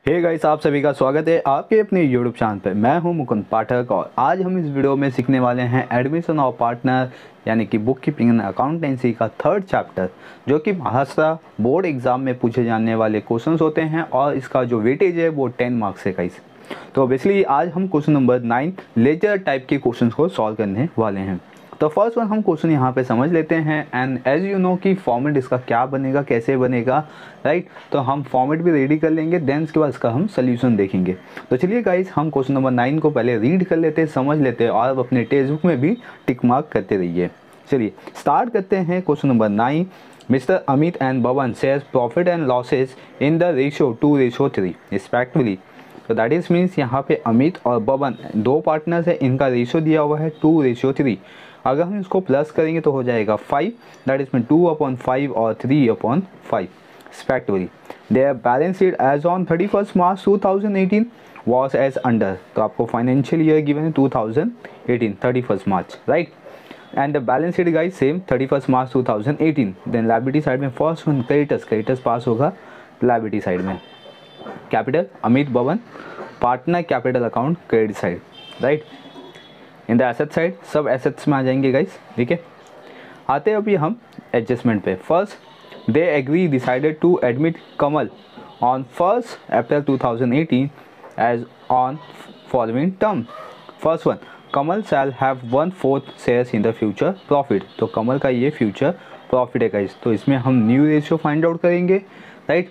Hey guys, आप सभी का स्वागत है आपके अपने यूट्यूब चैनल पे। मैं हूं मुकुंद पाठक और आज हम इस वीडियो में सीखने वाले हैं एडमिशन ऑफ पार्टनर यानी कि बुक कीपिंग एंड अकाउंटेंसी का थर्ड चैप्टर, जो कि महाराष्ट्र बोर्ड एग्जाम में पूछे जाने वाले क्वेश्चंस होते हैं और इसका जो वेटेज है वो 10 मार्क्स है गाइस। तो बेसिकली आज हम क्वेश्चन नंबर 9 लेजर टाइप के क्वेश्चन को सॉल्व करने वाले हैं। तो फर्स्ट वन हम क्वेश्चन यहाँ पे समझ लेते हैं एंड एज यू नो कि फॉर्मेट इसका क्या बनेगा, कैसे बनेगा, राइट। तो हम फॉर्मेट भी रेडी कर लेंगे, देन इसके बाद इसका हम सोल्यूशन देखेंगे। तो चलिए गाइस, हम क्वेश्चन नंबर 9 को पहले रीड कर लेते हैं, समझ लेते हैं और अपने टेक्स्ट बुक में भी टिक मार्क करते रहिए। चलिए स्टार्ट करते हैं question number 9। Mister Amit and Baban shares profit and losses in the ratio 2:3 respectively. तो दैट इज मीन्स यहाँ पे अमित और बबन दो पार्टनर्स है, इनका रेशियो दिया हुआ है 2:3। अगर हम इसको प्लस करेंगे तो हो जाएगा 5, दैट इज में 2/5 और 3/5 respectively. There balance sheet as on 31 March 2018 was as under. तो आपको फाइनेंशियल ईयर गिवन है 2018 31 March, right. And the balance sheet guys same 31 March 2018। Then liability side में फर्स्ट वन क्रेडिटर्स पास होगा liability side में। Capital Amit Baban, partner capital account credit side, right. In the asset side सब assets में आ जाएंगे guys, ठीक है। आते हैं अभी हम एडजस्टमेंट पे। First they agree decided to admit Kamal on 1 April 2018 as on following term. First one, Kamal shall have 1/4 shares in the future profit. तो कमल का ये फ्यूचर प्रॉफिट है गाइस, तो इसमें हम न्यू रेशियो फाइंड आउट करेंगे, right.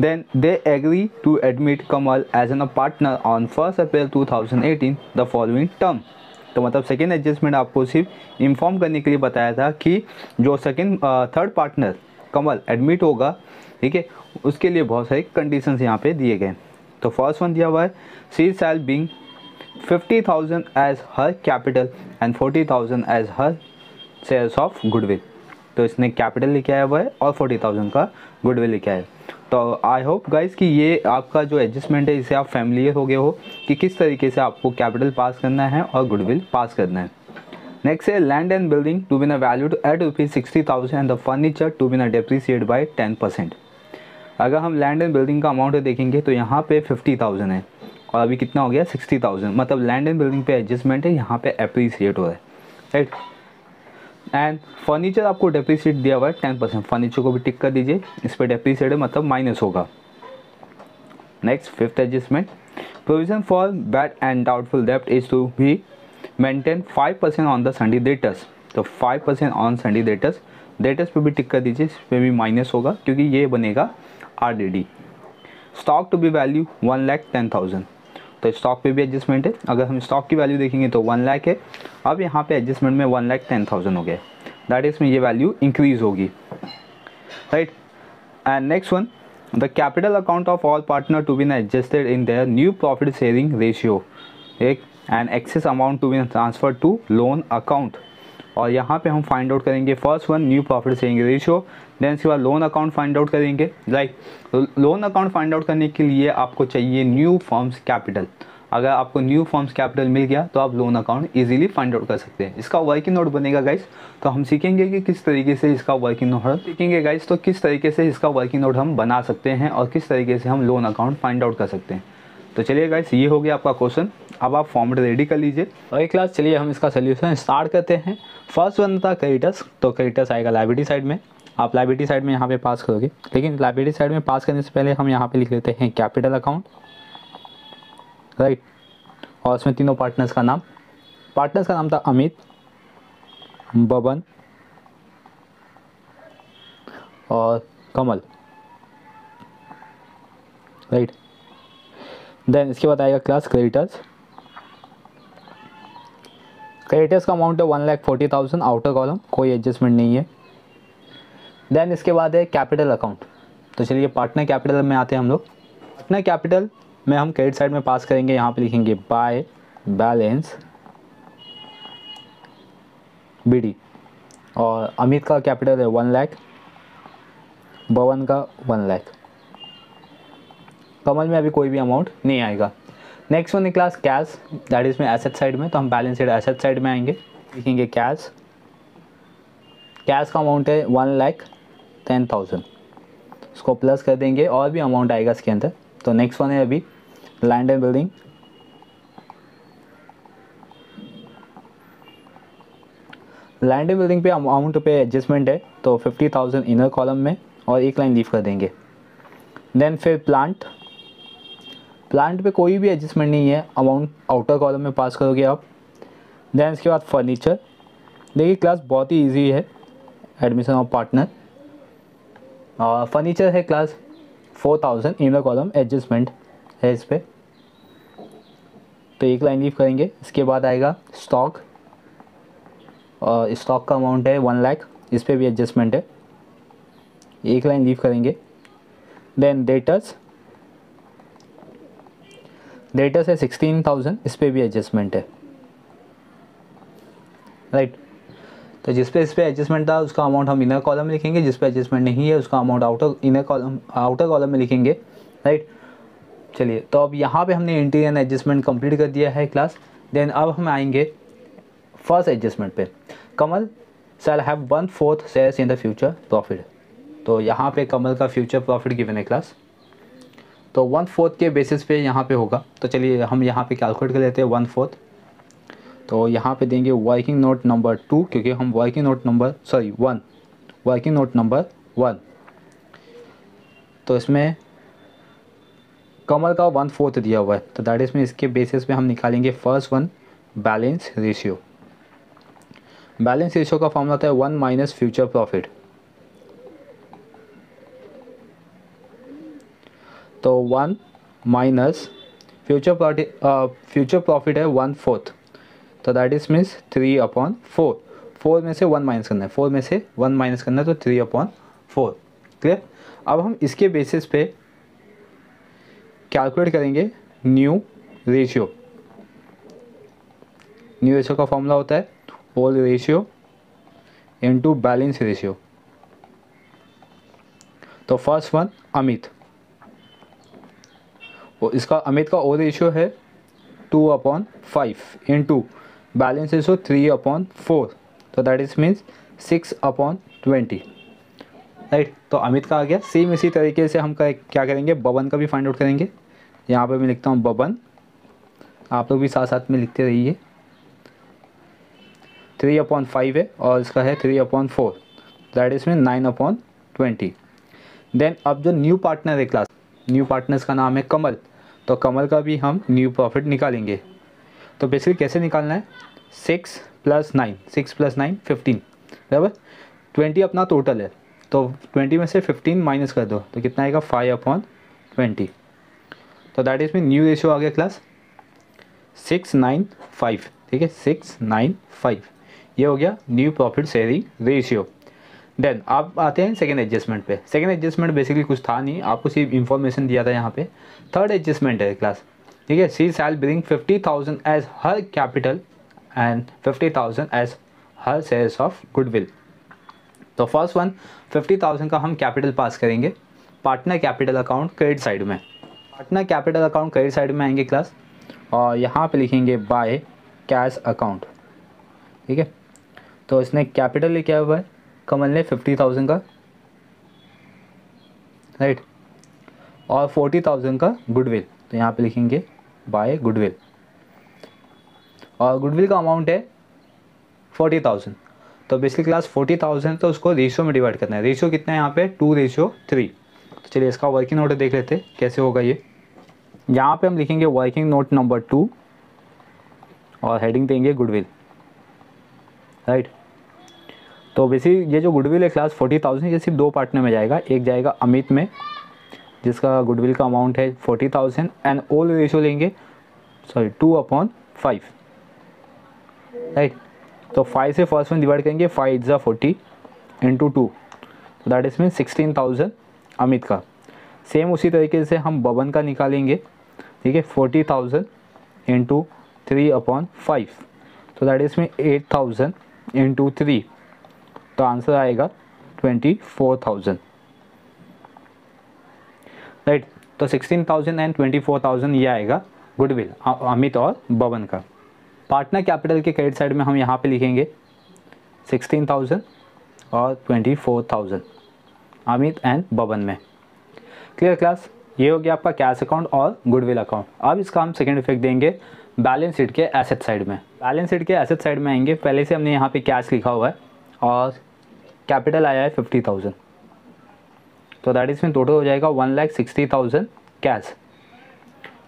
Then they agree to admit Kamal as a partner on 1 April 2018 the following term। तो मतलब सेकेंड एडजस्टमेंट आपको सिर्फ इन्फॉर्म करने के लिए बताया था कि जो थर्ड पार्टनर कमल एडमिट होगा, ठीक है, उसके लिए बहुत सारे कंडीशंस यहाँ पे दिए गए। तो फर्स्ट वन दिया हुआ है she shall being 50,000 as her capital and 40,000 as her shares of goodwill. तो इसने कैपिटल लिखा है हुआ है और 40,000 का गुडविल लिखा है। तो आई होप गाइस कि ये आपका जो एडजस्टमेंट है इससे आप फैमिलियर हो गए हो कि किस तरीके से आपको कैपिटल पास करना है और गुडविल पास करना है। नेक्स्ट है land and building to be न valued at ₹60,000 and the furniture to be न डेप्रीशिएट बाय 10%। अगर हम लैंड एंड बिल्डिंग का अमाउंट देखेंगे तो यहाँ पे 50,000 है और अभी कितना हो गया 60,000, मतलब लैंड एंड बिल्डिंग पे एडजस्टमेंट है, यहाँ पे अप्रिसिएट हो रहा है, राइट। एंड फर्नीचर आपको डेप्रीशिएट दिया हुआ है 10%, फर्नीचर को भी टिक कर दीजिए, इस पर डेप्रीशिएट है मतलब माइनस होगा। Next fifth adjustment, provision for bad and doubtful डेब्ट is to be maintain 5% on the sundry debtors. तो 5% ऑन सन्डी डेटर्स पे भी टिक कर दीजिए, इस पर भी माइनस होगा क्योंकि ये बनेगा RDD। Stock to be value 1,10,000। तो स्टॉक पे भी एडजस्टमेंट है, अगर हम स्टॉक की वैल्यू देखेंगे तो 1 लाख है, अब यहाँ पे एडजस्टमेंट में 1,10,000 हो गया, दैट इज में ये वैल्यू इंक्रीज होगी, right. And next one, the capital account of all partner to be adjusted in their new profit sharing ratio, एक and excess amount to be transfer to loan account. और यहाँ पे हम find out करेंगे first one new profit sharing ratio, then इसके बाद loan account find out करेंगे, right. तो लोन अकाउंट फाइंड आउट करने के लिए आपको चाहिए न्यू फॉर्म्स कैपिटल। अगर आपको न्यू फॉर्म्स कैपिटल मिल गया तो आप loan account easily find out कर सकते हैं। इसका वर्किंग नोट बनेगा गाइस, तो हम सीखेंगे कि किस तरीके से इसका वर्किंग नोट सीखेंगे गाइस, तो किस तरीके से इसका वर्किंग नोट हम बना सकते हैं और किस तरीके से हम लोन अकाउंट फाइंड आउट कर सकते हैं। तो चलिए गाइस, ये हो गया आपका क्वेश्चन, अब आप फॉर्मेट रेडी कर लीजिए। और एक क्लास चलिए हम इसका सोल्यूशन स्टार्ट करते हैं। फर्स्ट वन था क्रेडिटर्स, तो क्रेडिटर्स आएगा लायबिलिटी साइड में, आप लायबिलिटी साइड में यहाँ पे पास करोगे, लेकिन लायबिलिटी साइड में पास करने से पहले हम यहाँ पे लिख लेते हैं कैपिटल अकाउंट, राइट। और उसमें तीनों पार्टनर्स का नाम था अमित, बबन और कमल, राइट। देन इसके बाद आएगा क्लास क्रेडिटर्स का अमाउंट है 1,40,000, आउटर कॉलम कोई एडजस्टमेंट नहीं है। देन इसके बाद है कैपिटल अकाउंट, तो चलिए पार्टनर कैपिटल में आते हैं हम लोग। पार्टनर कैपिटल में हम क्रेडिट साइड में पास करेंगे, यहाँ पे लिखेंगे बाय बैलेंस BD। और अमित का कैपिटल है 1 लाख, बवन का 1 लाख, कमल में अभी कोई भी अमाउंट नहीं आएगा। नेक्स्ट वन है क्लास कैश, दैट इज में एसेट साइड में, तो हम बैलेंस शीट एसेट साइड में आएंगे, लिखेंगे कैश का अमाउंट है 1,10,000, उसको प्लस कर देंगे और भी अमाउंट आएगा इसके अंदर, तो नेक्स्ट वन है अभी land and building. Land and building पे अमाउंट पे एडजस्टमेंट है, तो 50,000 इनर कॉलम में और एक लाइन लीव कर देंगे। देन फिर प्लांट पे कोई भी एडजस्टमेंट नहीं है, अमाउंट आउटर कॉलम में पास करोगे आप। देन इसके बाद फर्नीचर। देखिए क्लास बहुत ही इजी है, एडमिशन ऑफ पार्टनर। फर्नीचर है क्लास 4,000 इनर कॉलम एडजस्टमेंट है इस पर, तो एक लाइन लीव करेंगे। इसके बाद आएगा स्टॉक, और स्टॉक का अमाउंट है 1 लाख, इस पर भी एडजस्टमेंट है, एक लाइन लीव करेंगे। देन डेटर्स है 16,000, इस पर भी एडजस्टमेंट है, राइट। तो जिस पे इस पर एडजस्टमेंट था उसका अमाउंट हम इनर कॉलम में लिखेंगे, जिस पे एडजस्टमेंट नहीं है उसका अमाउंट आउटर कॉलम में लिखेंगे, राइट। चलिए, तो अब यहाँ पे हमने इंटीरियर एडजस्टमेंट कंप्लीट कर दिया है क्लास। देन अब हम आएंगे फर्स्ट एडजस्टमेंट पे। Kamal shall have 1/4 shares in the future profit. तो यहाँ पे कमल का फ्यूचर प्रॉफिट गिवन है क्लास, तो 1/4 के बेसिस पे यहाँ पे होगा। तो चलिए हम यहाँ पे कैलकुलेट कर लेते हैं 1/4। तो यहाँ पे देंगे वर्किंग नोट नंबर 2, क्योंकि हम वर्किंग नोट नंबर 1, तो इसमें कमल का 1/4 दिया हुआ है, तो दैट इज में इसके बेसिस पे हम निकालेंगे first one balance ratio. Balance ratio का फॉर्मूला होता है 1 माइनस फ्यूचर प्रॉफिट। तो 1 माइनस फ्यूचर प्रॉफिट है 1/4, तो दैट इज मीन्स 3/4। 4 में से 1 माइनस करना है, 4 में से 1 माइनस करना है, तो 3/4। क्लियर। अब हम इसके बेसिस पे कैलकुलेट करेंगे न्यू रेशियो। का फॉर्मूला होता है whole ratio into balance ratio. तो फर्स्ट वन अमित, इसका अमित का ओ रेशियो है 2/5 इनटू बैलेंस रेशियो 3/4, तो दैट इज मीन्स 6/20, राइट। तो अमित का आ गया। सेम इसी तरीके से हम क्या करेंगे, बबन का भी फाइंड आउट करेंगे। यहाँ पे मैं लिखता हूँ बबन, आप लोग भी साथ साथ में लिखते रहिए। 3/5 है और इसका है 3/4, दैट इज मीन 9/20। देन अब जो न्यू पार्टनर है क्लास, न्यू पार्टनर्स का नाम है कमल, तो कमल का भी हम न्यू प्रॉफिट निकालेंगे। तो बेसिकली कैसे निकालना है, 6 + 9 15, बराबर। 20 अपना टोटल है, तो 20 में से 15 माइनस कर दो, तो कितना आएगा 5/20। तो that is mean new ratio आ गया क्लास 695, ठीक है, 695, ये हो गया new profit sharing ratio. Then आप आते हैं सेकेंड एडजस्टमेंट पे। सेकेंड एडजस्टमेंट बेसिकली कुछ था नहीं, आपको सिर्फ इन्फॉर्मेशन दिया था यहाँ पे। थर्ड एडजस्टमेंट है क्लास, ठीक है। She shall bring 50,000 as her capital and 50,000 as her shares of goodwill. तो फर्स्ट वन 50,000 का हम कैपिटल पास करेंगे partner capital account credit side में। Partner capital account credit side में आएंगे क्लास, और यहाँ पे लिखेंगे बाय कैश अकाउंट, ठीक है। तो इसने कैपिटल लेके आया हुआ है कमल ने 50,000 का, राइट, और 40,000 का गुडविल, तो यहाँ पे लिखेंगे बाय गुडविल, और गुडविल का अमाउंट है 40,000। तो बेसिकली क्लास 40,000, तो उसको रेशियो में डिवाइड करना है। रेशियो कितना है यहाँ पे 2:3। तो चलिए इसका वर्किंग नोट देख लेते हैं कैसे होगा ये। यहाँ पे हम लिखेंगे वर्किंग नोट नंबर 2 और हेडिंग देंगे गुडविल, राइट। तो बेसिकली ये जो गुडविल है क्लास 40,000, ये सिर्फ 2 पार्टनर में जाएगा। एक जाएगा अमित में, जिसका गुडविल का अमाउंट है 40,000, एंड ओल रेशियो लेंगे 2/5, राइट। तो 5 से फर्स्ट वन डिवाइड करेंगे, 5 × 40 × 2, तो दैट इज मीन 16,000 अमित का। सेम उसी तरीके से हम बबन का निकालेंगे, ठीक है, 40,000 × 3/5, तो दैट इज मीन 8,000 × 3, तो आंसर आएगा 24,000, राइट। तो 16,000 एंड 24,000 ये आएगा गुडविल अमित और बबन का। पार्टनर कैपिटल के क्रेडिट साइड में हम यहाँ पे लिखेंगे 16,000 और 24,000 अमित एंड बबन में। Clear class. ये हो गया आपका कैश अकाउंट और गुडविल अकाउंट। अब इसका हम सेकेंड इफेक्ट देंगे बैलेंस शीट के एसेट साइड में। बैलेंस शीट के एसेट साइड में आएंगे, पहले से हमने यहाँ पे कैश लिखा हुआ है और कैपिटल आया है 50,000, तो दैट इज में टोटल हो जाएगा 1,60,000 कैश।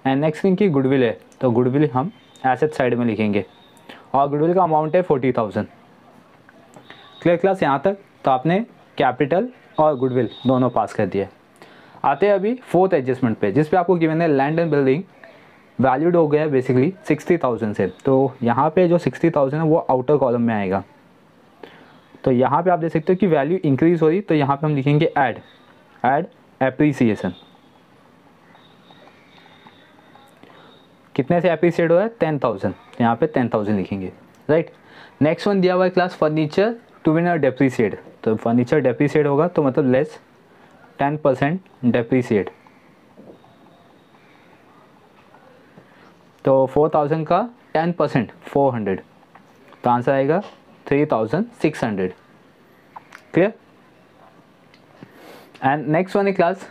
एंड नेक्स्ट थिंग की गुडविल है, तो गुडविल हम एसेट साइड में लिखेंगे और गुडविल का अमाउंट है 40,000। क्लियर क्लास यहाँ तक? तो आपने कैपिटल और गुडविल दोनों पास कर दिए। आते हैं अभी फोर्थ एडजस्टमेंट पे, जिस पे आपको गिवन है लैंड एंड बिल्डिंग वैल्यूड हो गया है बेसिकली 60,000 से। तो यहाँ पे जो 60,000 है वो आउटर कॉलम में आएगा। तो यहाँ पे आप देख सकते हो कि वैल्यू इंक्रीज हो रही, तो यहाँ पे हम लिखेंगे ऐड एप्रिसिएशन। कितने से एप्रिसिएट हो रहा है? 10,000, तो यहाँ पे 10,000 लिखेंगे, राइट। नेक्स्ट वन दिया हुआ है क्लास फर्नीचर टू बी डेप्रीसिएट। तो फर्नीचर डेप्रीसिएट होगा तो मतलब लेस 10% डेप्रीसिएट। तो 4,000 का 10% 400, तो आंसर आएगा 3,600। क्लियर? एंड नेक्स्ट वन है क्लास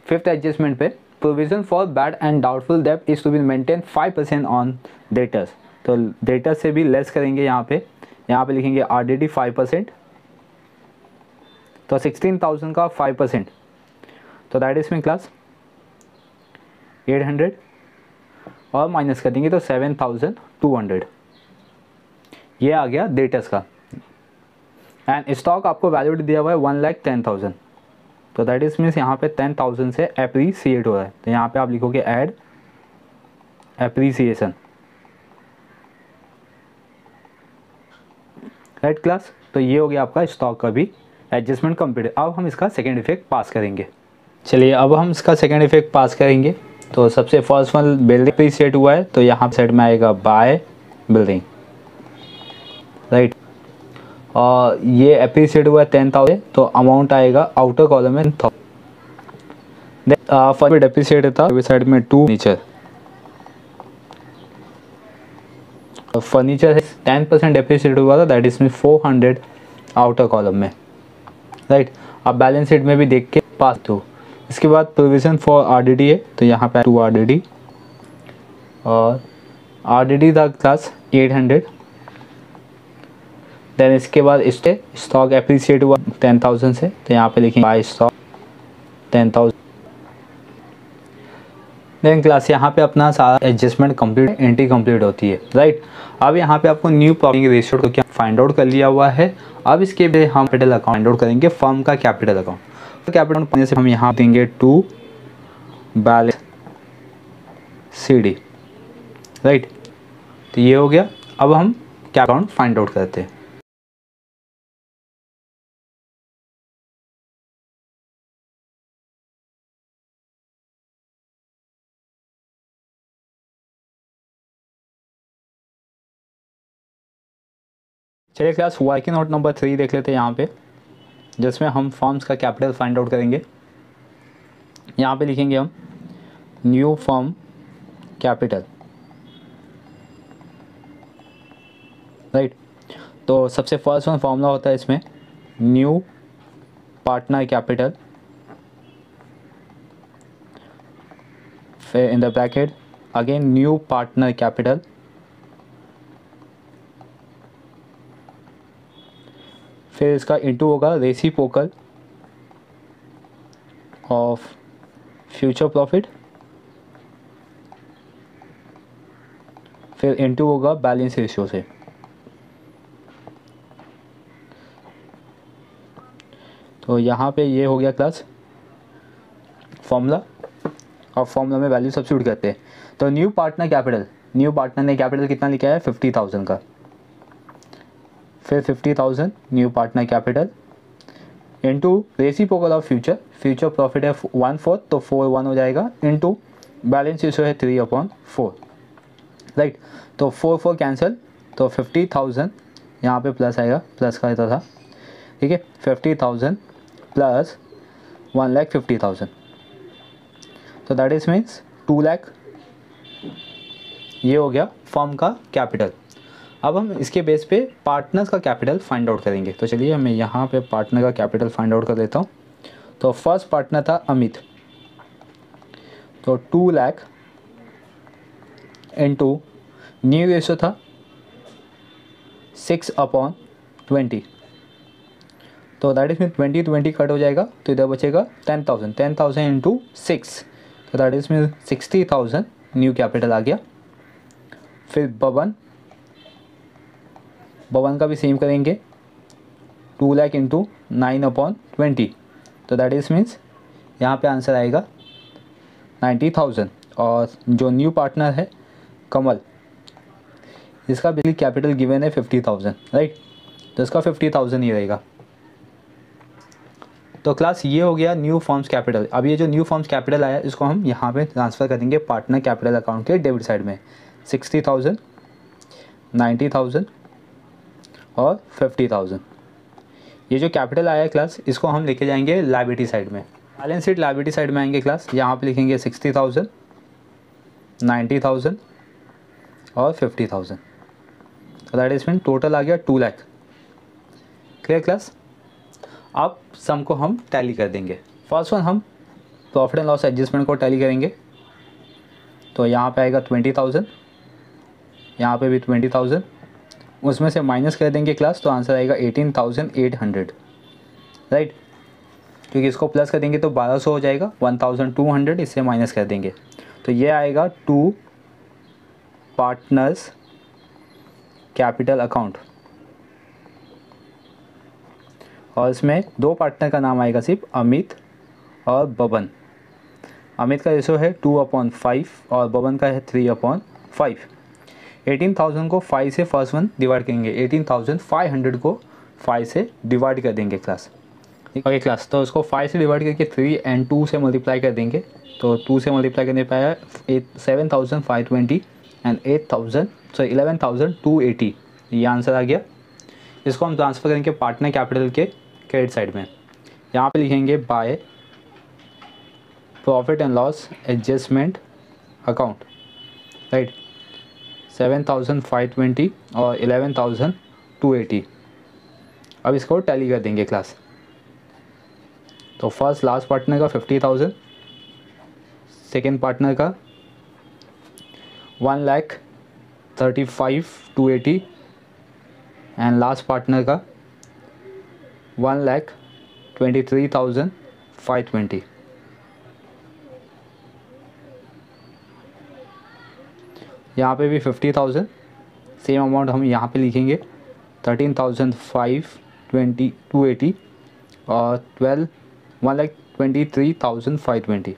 फिफ्थ एडजस्टमेंट पे, provision for bad and doubtful डेब्ट is to be maintain 5% on debtors. तो डेटर्स से भी लेस करेंगे यहाँ पे लिखेंगे RDD 5%। तो 16,000 का 5%, तो दैट इज में क्लास 800 और माइनस कर देंगे तो 7,200। ये आ गया डेटर्स का। एंड स्टॉक आपको वैल्यूड दिया हुआ है 1,10,000, तो दैट इज मीन्स यहाँ पे 10,000 से एप्रीसिएट हो रहा है, तो यहाँ पे आप लिखोगे ऐड एप्रीसिएशन, राइट क्लास। तो ये हो गया आपका स्टॉक का भी एडजस्टमेंट कंप्लीट। अब हम इसका सेकेंड इफेक्ट पास करेंगे। चलिए अब हम इसका सेकेंड इफेक्ट पास करेंगे। तो सबसे फर्स्ट वन बिल्डिंग एप्रीसिएट हुआ है, तो यहाँ साइड में आएगा बाय बिल्डिंग, राइट। और ये एप्रीसिएट हुआ है 10,000, तो अमाउंट आएगा आउटर कॉलम में 10,000। फर्स्ट एप्रीसिएट था साइड में 2 फर्नीचर है 10% एप्रीसिएट हुआ था, दैट इज में 400 आउटर कॉलम में, राइट। आप बैलेंस शीट में भी देख के पास दो। इसके बाद प्रोविजन फॉर RDD है, तो यहाँ पे 2 RDD और RDD था क्लास 800। देन इसके बाद स्टॉक एप्रीसिएट हुआ 10,000 से, तो यहाँ पे लिखेंगे बाय स्टॉक 10,000। देन क्लास यहाँ पे अपना सारा एडजस्टमेंट कंप्लीट एंट्री कंप्लीट होती है, राइट। अब यहाँ पे आपको न्यू प्रॉफिट रेशियो को क्या फाइंड आउट कर लिया हुआ है। अब इसके लिए हम कैपिटल अकाउंट फाइंड आउट करेंगे, फर्म का कैपिटल अकाउंट। तो कैपिटल पाने से हम यहाँ देंगे टू बैलेंस CD, राइट। तो ये हो गया। अब हम क्या अकाउंट फाइंड आउट करते हैं। चलिए क्लास वर्किंग नोट नंबर 3 देख लेते हैं यहाँ पे, जिसमें हम फर्म्स का कैपिटल फाइंड आउट करेंगे। यहाँ पे लिखेंगे हम न्यू फर्म कैपिटल, राइट। तो सबसे फर्स्ट वन फॉर्मूला होता है इसमें न्यू पार्टनर कैपिटल, फिर in the bracket again new partner capital, फिर इसका इंटू होगा रेसिप्रोकल ऑफ फ्यूचर प्रॉफिट, फिर इंटू होगा बैलेंस रेशियो से। तो यहाँ पे ये हो गया क्लास फॉर्मूला, और फॉर्मूला में वैल्यू सब्स्टिट्यूट करते हैं। तो new partner capital, new partner ने कैपिटल कितना लिखा है 50,000 का, फिर 50,000 new partner capital into reciprocal of future profit है 1/4, तो 4/1 हो जाएगा, इंटू बैलेंस रेशियो है 3/4, राइट। तो 4 कैंसिल, तो 50,000 यहाँ पे प्लस आएगा, प्लस का था, ठीक है। 50,000 प्लस 1,50,000, तो दैट इज मीन्स 2 लाख। ये हो गया फर्म का कैपिटल। अब हम इसके बेस पे पार्टनर्स का कैपिटल फाइंड आउट करेंगे। तो चलिए मैं यहाँ पे पार्टनर का कैपिटल फाइंड आउट कर देता हूँ। तो फर्स्ट पार्टनर था अमित, तो 2 लाख इंटू न्यू रेशो था 6/20, तो दैट इज मीन 20 कट हो जाएगा, तो इधर बचेगा 10,000। 10,000 इंटू 6, तो that is mean 60,000 new capital आ गया। फिर बवन का भी सेम करेंगे, 2 लाख इंटू 9/20, तो दैट इज मीन्स यहाँ पे आंसर आएगा 90,000। और जो न्यू पार्टनर है कमल, इसका बेसिकली कैपिटल गिवन है 50,000, राइट, तो इसका 50,000 ही रहेगा। तो क्लास ये हो गया न्यू फॉर्म्स कैपिटल। अब ये जो न्यू फॉर्म्स कैपिटल आया इसको हम यहाँ पे ट्रांसफ़र करेंगे पार्टनर कैपिटल अकाउंट के डेबिट साइड में। 60,000, 90,000 और 50,000। ये जो कैपिटल आया है क्लास, इसको हम लेके जाएंगे लायबिलिटी साइड में। बैलेंस शीट लायबिलिटी साइड में आएंगे क्लास, यहाँ पे लिखेंगे 60,000, 90,000 और 50,000, तो दैट इज मीन टोटल आ गया 2 लाख। Clear class? अब सम को हम टैली कर देंगे। फर्स्ट वन हम प्रॉफिट एंड लॉस एडजस्टमेंट को टैली करेंगे, तो यहाँ पे आएगा 20,000, यहाँ पे भी 20,000, उसमें से माइनस कर देंगे क्लास, तो आंसर आएगा 18,800, राइट, क्योंकि इसको प्लस कर देंगे तो 1200 हो जाएगा, 1,200 इससे माइनस कर देंगे, तो ये आएगा 2 पार्टनर्स कैपिटल अकाउंट। और इसमें 2 पार्टनर का नाम आएगा सिर्फ अमित और बबन। अमित का रेशो है 2/5 और बबन का है 3/5। 18,000 को 5 से फर्स्ट वन डिवाइड करेंगे, 18,500 को 5 से डिवाइड कर देंगे क्लास। ओके क्लास, तो उसको 5 से डिवाइड करके 3 और 2 से मल्टीप्लाई कर देंगे, तो 2 से मल्टीप्लाई करने पाया 7,520 एंड 11,280, ये आंसर आ गया। इसको हम ट्रांसफ़र करेंगे पार्टनर कैपिटल के क्रेडिट साइड में। यहाँ पे लिखेंगे by profit and loss adjustment account, right, 7,520 और 11,280। अब इसको टैली कर देंगे क्लास। तो फर्स्ट लास्ट पार्टनर का 50,000, सेकेंड पार्टनर का 1,35,280 एंड लास्ट पार्टनर का 1,23,520। यहाँ पे भी 50,000, सेम अमाउंट हम यहाँ पे लिखेंगे 13,520 और 1,23,520,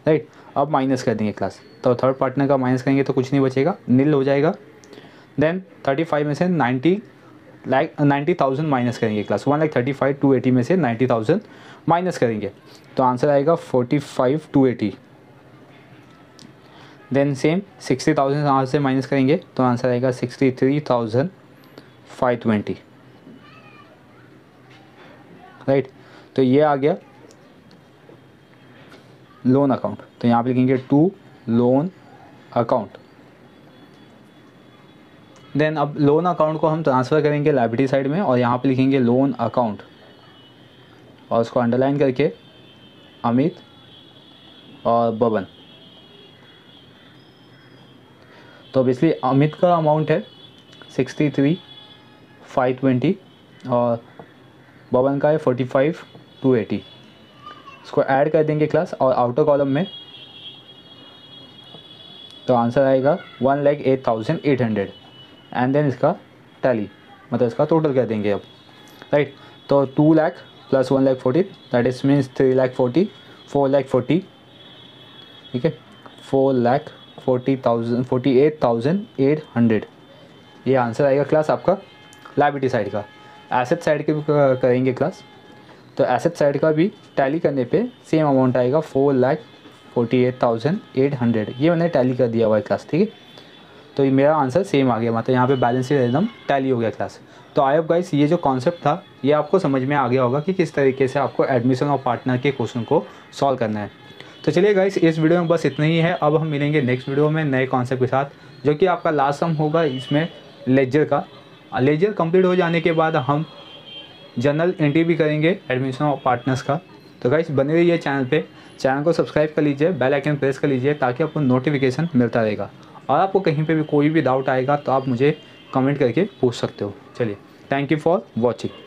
राइट। अब माइनस कर देंगे क्लास, तो थर्ड पार्टनर का माइनस करेंगे तो कुछ नहीं बचेगा, नील हो जाएगा। देन 35 में से 90,000 माइनस करेंगे क्लास, 1,35,280 में से 90,000 माइनस करेंगे, तो आंसर आएगा 45,280। देन सेम 60,000 यहाँ से माइनस करेंगे तो आंसर आएगा 63,520, राइट। तो ये आ गया लोन अकाउंट, तो यहाँ पे लिखेंगे 2 लोन अकाउंट। देन अब लोन अकाउंट को हम ट्रांसफ़र करेंगे लायबिलिटी साइड में, और यहाँ पे लिखेंगे लोन अकाउंट और उसको अंडरलाइन करके अमित और बबन। तो बेसिकली अमित का अमाउंट है 63,520 और बबन का है 45,280। इसको ऐड कर देंगे क्लास और आउटर कॉलम में, तो आंसर आएगा 1,08,800 एंड देन इसका टैली, मतलब इसका टोटल कर देंगे अब, राइट। तो 2 lakh plus 1,40,000 that is means 3,40,000, 4,40,000, ठीक है, 4,40,000, 48,800, ये आंसर आएगा क्लास आपका लायबिलिटी साइड का। एसेट साइड के भी करेंगे क्लास, तो एसेट साइड का भी टैली करने पे सेम अमाउंट आएगा 4,48,800, ये मैंने टैली कर दिया हुआ है क्लास, ठीक है। तो ये मेरा आंसर सेम आ गया, मतलब यहाँ पे बैलेंस शीट एकदम टैली हो गया क्लास। तो आई होप गाइस ये जो कॉन्सेप्ट था ये आपको समझ में आ गया होगा कि किस तरीके से आपको एडमिशन और पार्टनर के क्वेश्चन को सॉल्व करना है। तो चलिए गाइस इस वीडियो में बस इतना ही है। अब हम मिलेंगे नेक्स्ट वीडियो में नए कॉन्सेप्ट के साथ, जो कि आपका लास्ट सम होगा इसमें लेजर का। लेजर कंप्लीट हो जाने के बाद हम जनरल एंट्री भी करेंगे एडमिशन और पार्टनर्स का। तो गाइस बने रहिए चैनल पे, चैनल को सब्सक्राइब कर लीजिए, बेल आइकन प्रेस कर लीजिए ताकि आपको नोटिफिकेशन मिलता रहेगा। और आपको कहीं पे भी कोई भी डाउट आएगा तो आप मुझे कमेंट करके पूछ सकते हो। चलिए, थैंक यू फॉर वॉचिंग।